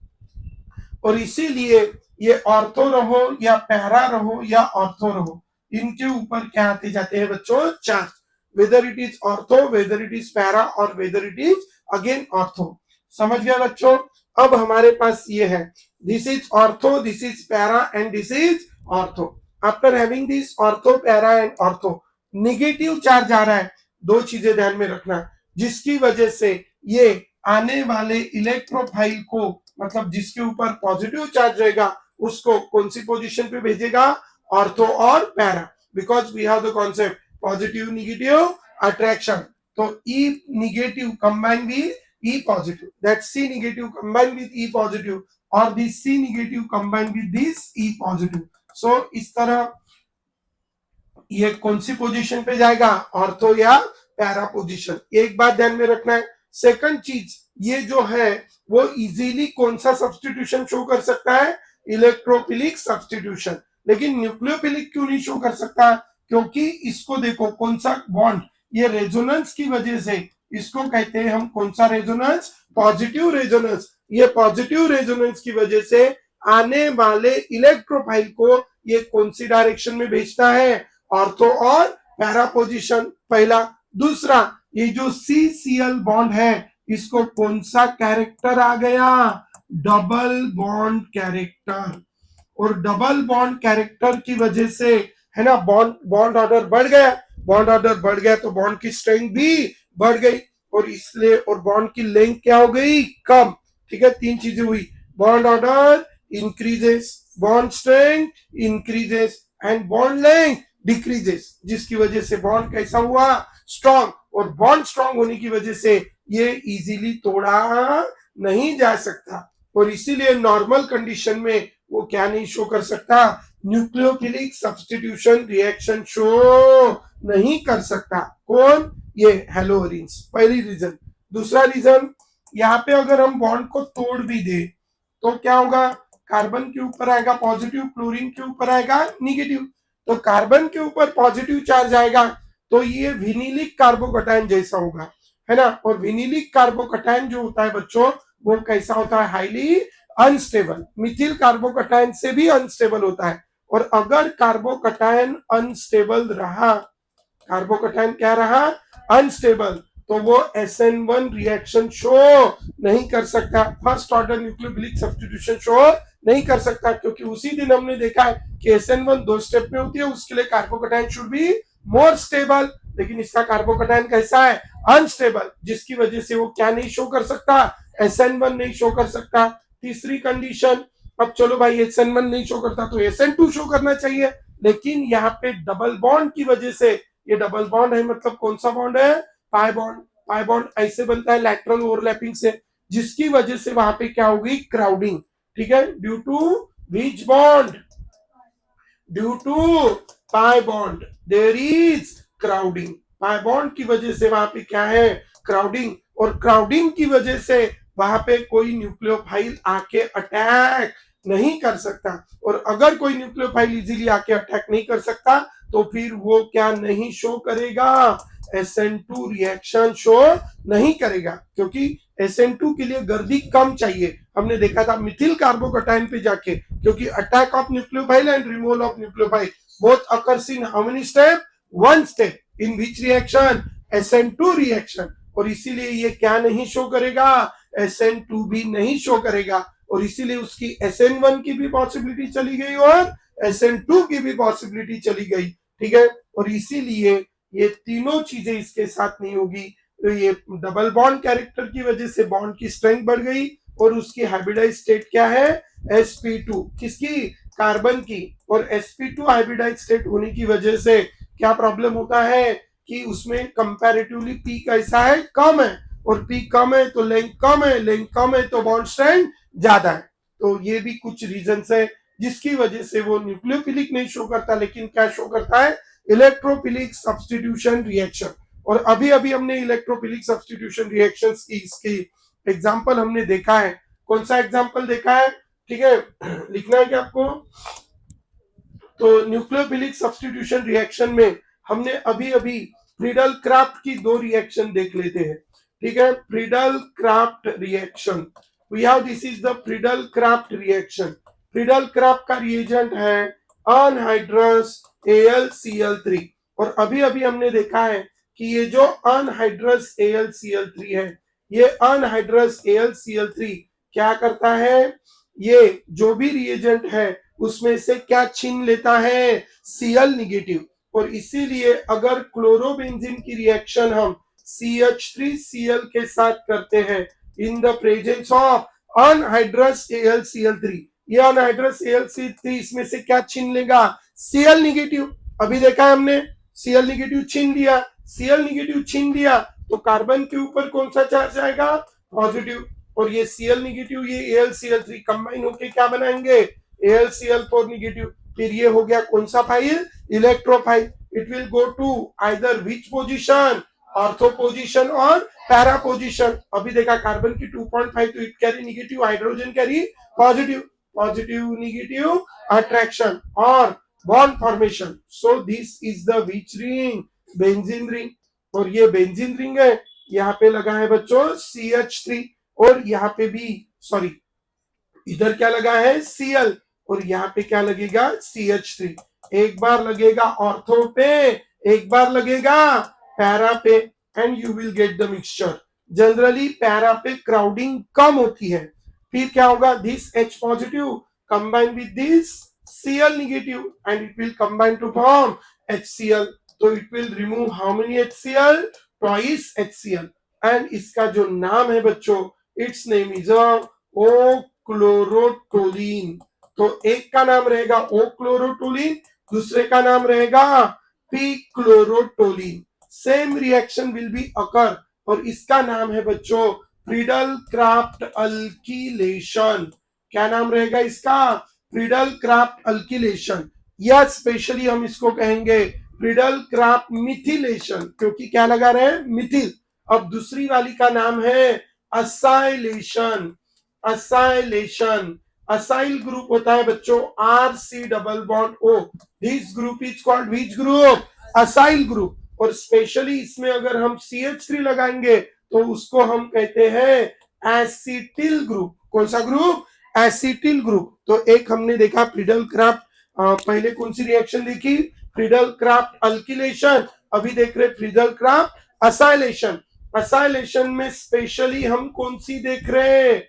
और इसीलिए ये ऑर्थो रहो या पैरा रहो या ऑर्थो रहो, इनके ऊपर क्या आते जाते हैं बच्चों? Charge. Whether it is ortho, whether it is para और whether it is again ortho. समझ गया बच्चों? अब हमारे पास ये है, this is ortho, this is para and this is ortho. After having this ortho, para and ortho, negative charge आ रहा है। 2 चीजें ध्यान में रखना, जिसकी वजह से ये आने वाले इलेक्ट्रोफाइल को, मतलब जिसके ऊपर पॉजिटिव चार्ज रहेगा, उसको कौन सी पोजीशन पे भेजेगा? ऑर्थो और para, because we have the concept positive negative attraction. तो E negative combine with E positive, that C negative combine with E positive और this C negative combine with this E positive. So इस तरह ये कौन सी पोजीशन पे जाएगा? ऑर्थो या पैरा पोजीशन। एक बात ध्यान में रखना है। सेकंड चीज, ये जो है वो इजीली कौन सा सब्स्टिट्यूशन शो कर सकता है? Electrophilic substitution. लेकिन न्यूक्लियोफिलिक क्यों नहीं शो कर सकता? क्योंकि इसको देखो कौन सा बॉन्ड, ये रेजोनेंस की वजह से इसको कहते हैं हम कौन सा रेजोनेंस? Positive resonance. ये पॉजिटिव रेजोनेंस की वजह से आने वाले इलेक्ट्रोफाइल को ये कौन सी डायरेक्शन में भेजता है? ऑर्थो और पैरा पोजीशन, पहला। दूसरा, ये जो CCl बॉन्ड है इसको कौन सा कैरेक्टर आ गया, डबल बॉन्ड कैरेक्टर। और डबल बॉन्ड कैरेक्टर की वजह से है ना बॉन्ड बॉन्ड ऑर्डर बढ़ गया, बॉन्ड ऑर्डर बढ़ गया तो बॉन्ड की स्ट्रेंथ भी बढ़ गई, और इसलिए और बॉन्ड की लेंथ क्या हो गई, कम। ठीक है, तीन चीजें हुई, bond order increases, bond strength increases and bond length decreases, जिसकी वजह से बॉन्ड कैसा हुआ, स्ट्रॉन्ग। और बॉन्ड स्ट्रॉन्ग होने की वजह से ये इजीली तोड़ा नहीं जा सकता, और इसीलिए नॉर्मल कंडीशन में वो क्या नहीं शो कर सकता, न्यूक्लियोफिलिक सब्स्टिट्यूशन रिएक्शन शो नहीं कर सकता। कौन, ये हेलोरिन्स, पहली रीजन। दूसरा रीजन, यहाँ पे अगर हम बॉन्ड को तोड़ भी दे तो क्या होगा, कार्बन के ऊपर आएगा पॉजिटिव, क्लोरीन के ऊपर आएगा निगेटिव। तो कार्बन के ऊपर पॉजिटिव चार्ज आएगा तो ये विनिलिक कार्बोकटायन जैसा होगा, है ना। और विनिलिक कार्बोकटायन जो होता है बच्चों, वो कैसा होता है, हाईली अनस्टेबल, मिथिल कार्बोकटायन से भी अनस्टेबल होता है। और अगर कार्बोकटायन अनस्टेबल रहा, कार्बोकटायन क्या रहा, अनस्टेबल, तो वो SN1 रिएक्शन शो नहीं कर सकता, first order nucleophilic substitution show नहीं कर सकता, क्योंकि उसी दिन हमने देखा है कि SN1 दो स्टेप में होती है, उसके लिए carbocation should be more stable, लेकिन इसका कार्बोकटायन कैसा है, अनस्टेबल, जिसकी वजह से वो क्या नहीं शो कर सकता, SN1 नहीं शो कर सकता। तीसरी कंडीशन, अब चलो भाई SN1 नहीं शो करता तो SN2 शो करना चाहिए, लेकिन यहाँ पे डबल बॉन्ड की वजह से, ये डबल बॉन्ड है मतलब कौन सा बॉन्ड है, पाई बॉन्ड। पाई बॉन्ड ऐसे बनता है लैटरल ओवरलैपिंग से, जिसकी वजह से वहां पे क्या होगी, क्राउडिंग। ठीक है, due to which bond, due to pi bond there is crowding, pi bond की वजह से वहां पे क्या है, क्राउडिंग। और क्राउडिंग की वजह से वहां पे कोई न्यूक्लियोफाइल आके अटैक नहीं कर सकता, और अगर कोई न्यूक्लियोफाइल इजीली आके अटैक नहीं कर सकता तो फिर वो क्या नहीं शो करेगा, SN2 रिएक्शन शो नहीं करेगा, क्योंकि SN2 के लिए गर्दी कम चाहिए। हमने देखा था मिथिल कार्बोकटायन पे जाके, क्योंकि attack of nucleophile and removal of nucleophile both occurs in how many step, one step, in which reaction, SN2 reaction. और इसीलिए ये क्या नहीं शो करेगा, SN2 भी नहीं शो करेगा, और इसीलिए उसकी SN1 की भी पॉसिबिलिटी चली गई और SN2 की भी पॉसिबिलिटी चली गई। ठीक है, और इसीलिए ये तीनों चीजें इसके साथ नहीं होगी, तो ये डबल बॉन्ड कैरेक्टर की वजह से बॉन्ड की स्ट्रेंथ बढ़ गई, और उसकी हाइब्रिडाइज स्टेट क्या है, sp2, किसकी, कार्बन की। और sp2 हाइब्रिडाइज स्टेट होने की वजह से क्या प्रॉब्लम होता है कि उसमें कंपैरेटिवली p कैसा है, कम है, और p कम है तो लेंथ कम है, लेंथ कम है तो बॉन्ड स्ट्रेंथ ज्यादा है। तो ये भी कुछ रीजंस है जिसकी वजह से वो न्यूक्लियोफिलिक नहीं शो करता, लेकिन क्या शो करता है, इलेक्ट्रोफिलिक सब्स्टिट्यूशन रिएक्शन। और अभी अभी हमने इलेक्ट्रोफिलिक सब्स्टिट्यूशन रिएक्शंस की इसकी एग्जांपल हमने देखा है, कौन सा एग्जांपल देखा है, ठीक है, लिखना है क्या आपको। तो न्यूक्लियोफिलिक सब्स्टिट्यूशन रिएक्शन में हमने अभी अभी फ्रीडल क्राफ्ट की दो रिएक्शन देख लेते हैं। ठीक है, Friedel Crafts reaction, we have, this is the Friedel Crafts reaction. Friedel Crafts का रिएजेंट है अनहाइड्रस AlCl3, और अभी अभी हमने देखा है कि ये जो अनहाइड्रस AlCl3 है, ये अनहाइड्रस AlCl3 क्या करता है, ये जो भी रिएजेंट है उसमें से क्या छीन लेता है, Cl निगेटिव। और इसीलिए अगर क्लोरोबेंजीन की रिएक्शन हम CH3Cl के साथ करते हैं इन the presence of anhydrous AlCl3, ये अनहाइड्रस AlCl3 इसमें से क्या छीन लेगा, Cl निगेटिव। अभी देखा हमने, Cl निगेटिव छीन लिया, Cl निगेटिव छीन लिया तो कार्बन के ऊपर कौन सा चार्ज आएगा, पॉजिटिव। और ये Cl निगेटिव, ये AlCl3 कंबाइन होके क्या बनाएंगे, AlCl4 निगेटिव। फिर ये हो गया कौन सा file, electrophile. It will go to either which position, ortho position और पैरा पोजीशन। अभी देखा कार्बन की 2.5 तो it carry negative, hydrogen carry positive, positive negative attraction और bond formation. So this is the which ring, benzene ring. और ये बेंजीन रिंग है, यहाँ पे लगा है बच्चों CH3, और यहाँ पे भी, सॉरी, इधर क्या लगा है Cl, और यहाँ पे क्या लगेगा CH3। एक बार लगेगा ऑर्थो पे, एक बार लगेगा पैरा पे, and you will get the mixture. Generally para पे क्राउडिंग कम होती है। फिर क्या होगा, this H positive combine with this Cl negative and it will combine to form HCl। तो it will remove how many HCl, twice HCl। And इसका जो नाम है बच्चों, it's name is O chlorotoluene. तो एक का नाम रहेगा ओ क्लोरोटोलिन, दूसरे का नाम रहेगा P chlorotoluene. Same reaction will be occur, और इसका नाम है बच्चों फ्रीडल क्राफ्ट अल्किलेशन। क्या नाम रहेगा इसका, फ्रीडल क्राफ्ट अल्किलेशन, या स्पेशली हम इसको कहेंगे फ्रीडल क्राफ्ट मिथिलेशन, क्योंकि क्या लगा रहे हैं, मिथिल। अब दूसरी वाली का नाम है असाइलेशन। असाइलेशन, असाइल ग्रुप होता है बच्चों RC double bond O। This group is called which group, acyl group. और स्पेशली इसमें अगर हम CH3 लगाएंगे तो उसको हम कहते हैं एसिटिल ग्रुप। कौन सा ग्रुप, एसिटिल ग्रुप। तो एक हमने देखा फ्रीडल क्राफ्ट, पहले कौन सी रिएक्शन देखी, फ्रीडल क्राफ्ट अल्किलेशन, अभी देख रहे फ्रीडल क्राफ्ट असाइलेशन। असाइलेशन में स्पेशली हम कौन सी देख रहे हैं,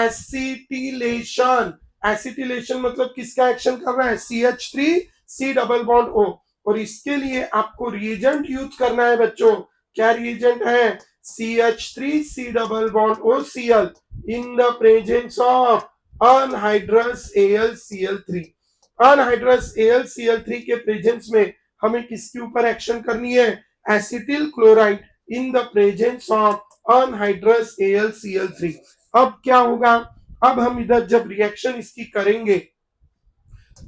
एसिटिलेशन। एसिटिलेशन मतलब किसका एक्शन कर रहा है, CH3 C double bond O। और इसके लिए आपको रिएजेंट यूज करना है बच्चों, क्या रिएजेंट है, CH3 C double bond O Cl in the presence of anhydrous AlCl3। Anhydrous AlCl3 के प्रेजेंस में हमें किसके ऊपर एक्शन करनी है, acetyl chloride in the presence of anhydrous AlCl3। अब क्या होगा, अब हम इधर जब रिएक्शन इसकी करेंगे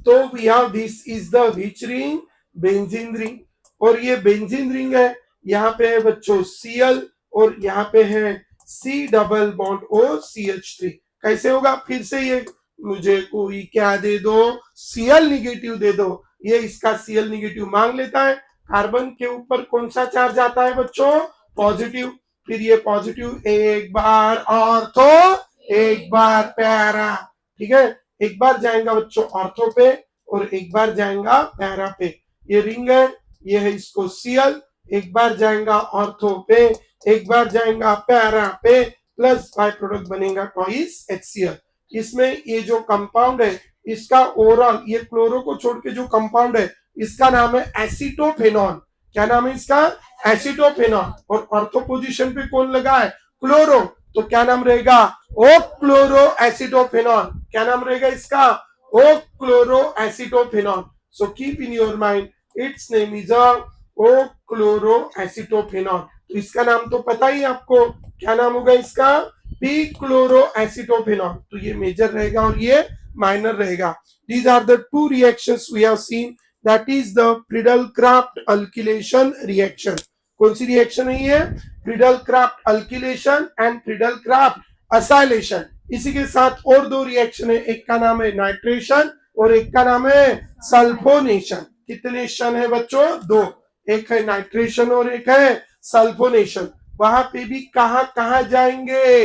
तो we have this is the which ring, benzene ring. और ये बेंजीन रिंग है, यहाँ पे है बच्चों Cl और यहाँ पे है C double bond O CH3। कैसे होगा, फिर से ये मुझे कोई क्या दे दो, Cl निगेटिव दे दो, ये इसका Cl निगेटिव मांग लेता है। कार्बन के ऊपर कौन सा चार्ज आता है बच्चों, पॉजिटिव। फिर ये पॉजिटिव एक बार ऑर्थो, एक बार पैरा, ठीक है। एक बार जाएगा बच्चों ऑर्थो पे और एक बार जाएगा पैरा पे। ये रिंग है, ये है इसको Cl, एक बार जाएगा ऑर्थो पे, एक बार जाएगा पैरा पे, प्लस बाय प्रोडक्ट बनेगा ट्वाइस HCl। इसमें ये जो कंपाउंड है इसका ओवरऑल, ये क्लोरो को छोड़ के जो कंपाउंड है इसका नाम है एसीटोफेनॉन। क्या नाम है इसका, एसीटोफेनॉन। और ऑर्थो पोजीशन पे कौन लगा है, क्लोरो, तो क्या नाम रहेगा, ओ क्लोरो एसिटोफेनॉन। क्या नाम रहेगा इसका, O chloro acetophenone. So keep in your mind it's name is O chloro acetophenone. तो इसका नाम तो पता ही आपको, क्या नाम होगा इसका, पी क्लोरो एसिटोफेनॉन। तो ये मेजर रहेगा और ये माइनर रहेगा। These are the two reactions we have seen, that is the Friedel Crafts alkylation reaction. कौन सी रिएक्शन है ये, Friedel Crafts alkylation and Friedel Crafts acylation. इसी के साथ और दो रिएक्शन है, एक का नाम है नाइट्रेशन और एक का नाम है सल्फोनेशन। कितने शन है बच्चों, दो, एक है नाइट्रेशन और एक है सल्फोनेशन। वहां पे भी कहां कहां जाएंगे,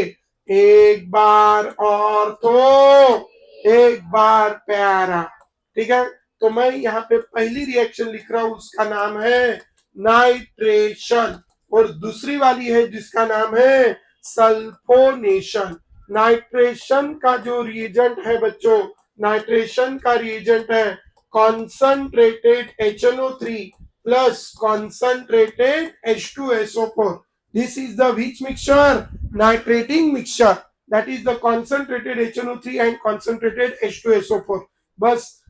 एक बार ऑर्थो, एक बार पैरा, ठीक है। तो मैं यहाँ पे पहली रिएक्शन लिख रहा हूं, उसका नाम है नाइट्रेशन, और दूसरी वाली है जिसका नाम है सल्फोनेशन। नाइट्रेशन का जो रिएजेंट है बच्चों, नाइट्रेशन का रिएजेंट है concentrated HNO3 plus concentrated H2SO4। This is the which mixture, nitrating mixture, that is the concentrated HNO3 and concentrated H2SO4। बस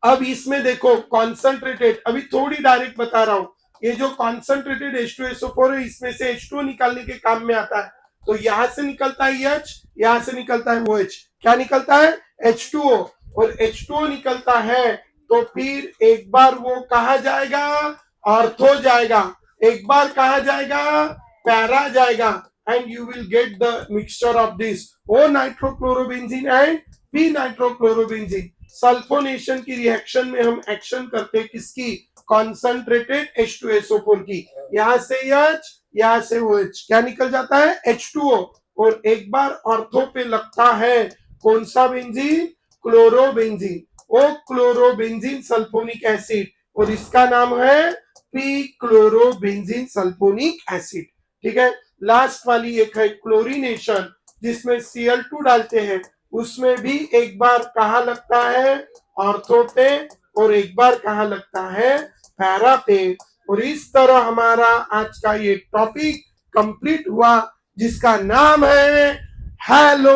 अब इसमें देखो कॉन्संट्रेटेड, अभी थोड़ी डायरेक्ट बता रहा हूं, ये जो कॉन्संट्रेटेड H2SO4 है इसमें से H2 निकालने के काम में आता है। तो यहां से निकलता है H, यहां से निकलता है OH, क्या निकलता है H2O, और H2O निकलता है तो फिर एक बार वो कहा जाएगा, ऑर्थो जाएगा, एक बार कहा जाएगा, पैरा जाएगा, and you will get the mixture of this O nitrochlorobenzene and P nitrochlorobenzene. Sulphonation की रिएक्शन में हम एक्शन करते हैं किसकी, कॉन्संट्रेटेड H2SO4 की। यहां से H, यहां से OH, क्या निकल जाता है H2O, और एक बार ऑर्थो पे लगता है कौन सा बेंजीन, क्लोरोबेंजीन, ओ क्लोरोबेंजीन सल्फोनिक एसिड, और इसका नाम है पी क्लोरोबेंजीन सल्फोनिक एसिड। ठीक है। लास्ट वाली एक है क्लोरीनेशन, जिसमें Cl2 डालते हैं, उसमें भी एक बार कहाँ लगता है, ऑर्थो पे, और एक बार कहाँ लगता है, पैरा पे। और इस तरह हमारा आज का ये टॉपिक कंप्लीट हुआ, जिसका नाम है हेलो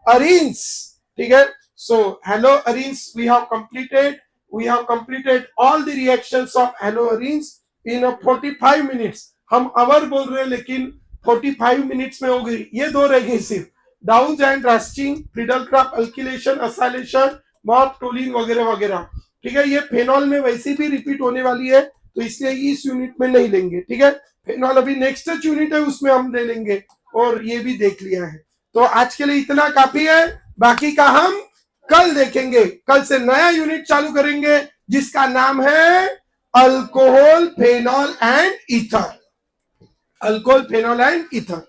अरीन्स। ठीक है। So hello arenes we have completed all the reactions of haloarenes in a 45 minutes। हम अवर बोल रहे हैं लेकिन 45 मिनट्स में हो गई। ये दो रह गई सिर्फ, डाउज एंड रास्टिंग, फ्रीडलक्राफ्ट अल्किलेशन, असाइलेशन, मॉप टोलिन वगैरह वगैरह। ठीक है। ये फेनॉल में वैसे भी रिपीट होने वाली है, तो इसलिए इस यूनिट में नहीं लेंगे। ठीक है। फेनॉल अभी नेक्स्ट यूनिट है, उसमें हम ले लेंगे, और ये भी देख लिया है। तो आज के लिए इतना काफी है, बाकी का हम कल देखेंगे। कल से नया यूनिट चालू करेंगे, जिसका नाम है alcohol, phenol and ether. Alcohol, phenol and ether.